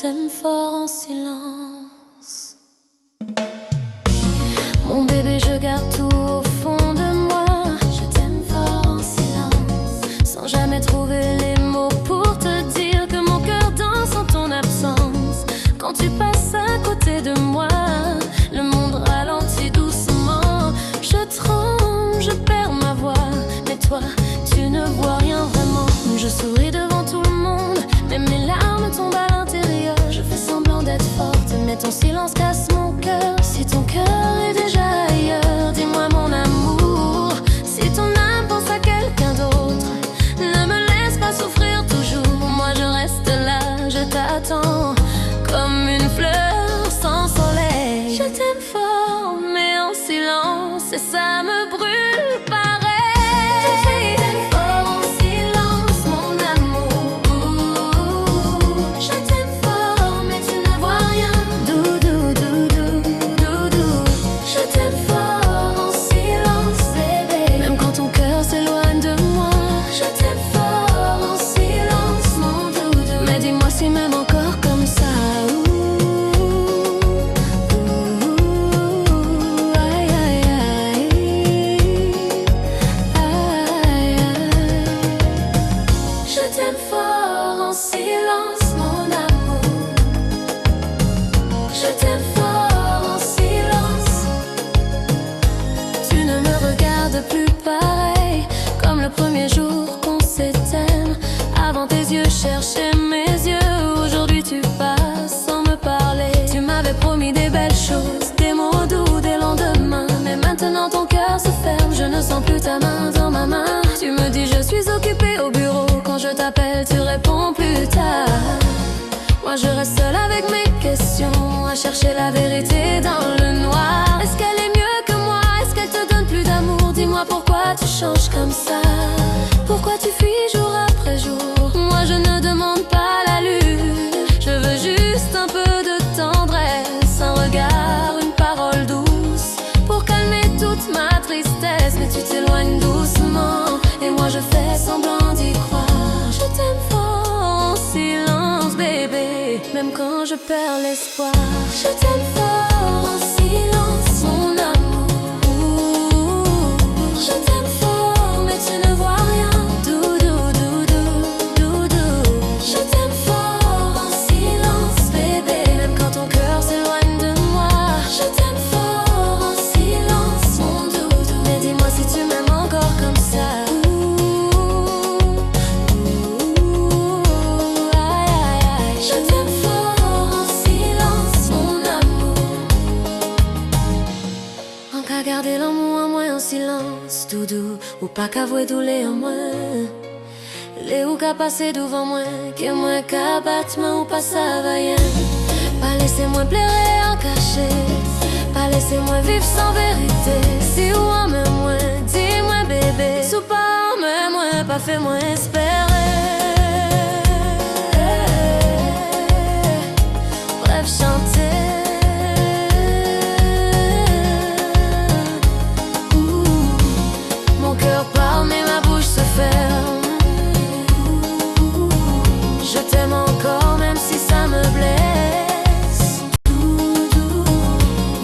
t'aime fort en silence. Mon bébé, je garde tout au fond de moi. Je t'aime fort en silence, sans jamais trouver les mots pour te dire que mon cœur danse en ton absence. Quand tu passes à côté de moi, le monde ralentit doucement. Je tremble, je perds ma voix, mais toi, tu ne vois rien vraiment. Je souris devant tout le monde, mais mes larmes tombent à l'intérieur. Je fais semblant d'être forte, mais ton silence casse mon cœur. Si ton cœur est déjà ailleurs, dis-moi mon amour. Si ton âme pense à quelqu'un d'autre, ne me laisse pas souffrir toujours. Moi je reste là, je t'attends comme une fleur sans soleil. Je t'aime fort, mais en silence, et ça me brûle pareil. Je t'aime fort en silence, mon amour. Je t'aime fort, mais tu ne vois rien. Doudou, doudou, doudou. Je t'aime fort en silence, bébé. Même quand ton cœur s'éloigne de moi. Je t'aime fort en silence, mon doudou. Mais dis-moi si même encore comme ça. Silence, mon amour. Je t'aime fort en silence. Tu ne me regardes plus pareil, comme le premier jour qu'on s'éteint. Avant tes yeux cherchaient mes yeux. Aujourd'hui tu passes sans me parler. Tu m'avais promis des belles choses, des mots doux, des lendemains. Mais maintenant ton cœur se ferme, je ne sens plus ta main dans ma main. Tu me dis je suis occupée au bureau. Quand je t'appelle, tu réponds plus tard. Moi je reste seule avec mes questions, à chercher la vérité dans le noir. Est-ce qu'elle est mieux que moi? Est-ce qu'elle te donne plus d'amour? Dis-moi pourquoi tu changes comme ça. Pourquoi tu fuis jour après jour? Moi je ne demande pas la lune, je veux juste un peu de tendresse, un regard, une parole douce, pour calmer toute ma tristesse. Mais tu t'éloignes doucement, et moi je fais semblant d'y croire. Je t'aime fort en silence, bébé, même quand je perds l'espoir. Je t'aime fort en silence, mon amour. Je t'aime fort, mais tu ne vois rien. Doudou, doudou, doudou. Je t'aime fort en silence, bébé, même quand ton cœur s'éloigne de moi. Je t'aime fort en silence, mon doudou. Mais dis-moi si tu m'aimes encore comme ça. Garder l'amour en moi en silence, doudou, ou pas qu'à vouer douler en moi. Les ou qu'à passer devant moi, que moi qu'à battre ou pas ça va rien. Pas laisser moi pleurer en cachette, pas laisser moi vivre sans vérité. Si ou en même moi, dis-moi bébé, sous pas même moi, pas fait moi espérer. Bref, chanter. Parle mais ma bouche se ferme. Je t'aime encore même si ça me blesse.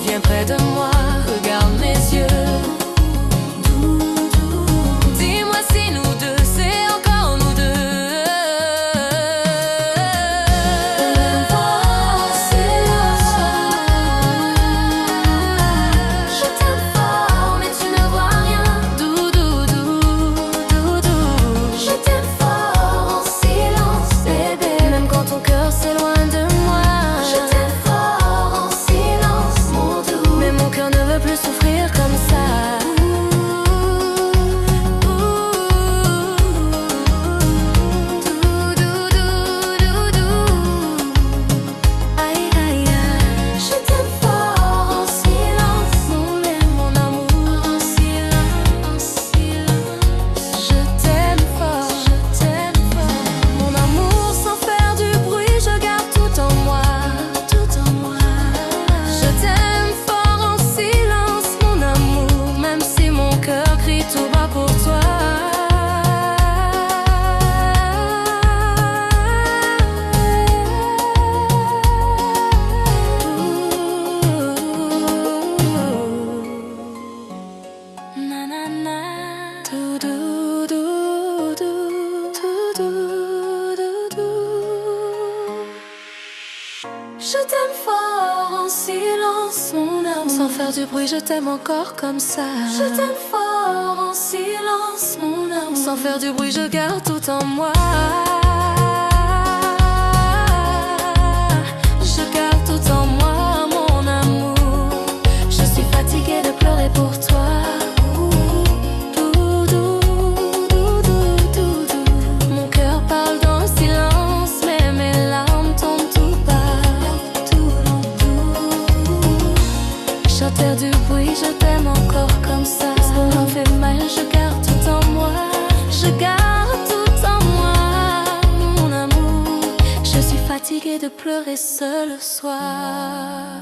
Viens près de moi, regarde mes yeux. Dis-moi si nous deux c'est encore du bruit, je t'aime encore comme ça. Je t'aime fort en silence, mon amour. Sans faire du bruit, je garde tout en moi. Je garde tout en moi, mon amour. Je suis fatiguée de pleurer pour toi. Mon cœur parle dans le silence, mais mes larmes tombent tout bas. Chanteur du bruit, je t'aime encore comme ça. Ça m'en fait mal, je garde tout en moi. Je garde tout en moi, mon amour. Je suis fatiguée de pleurer seule le soir.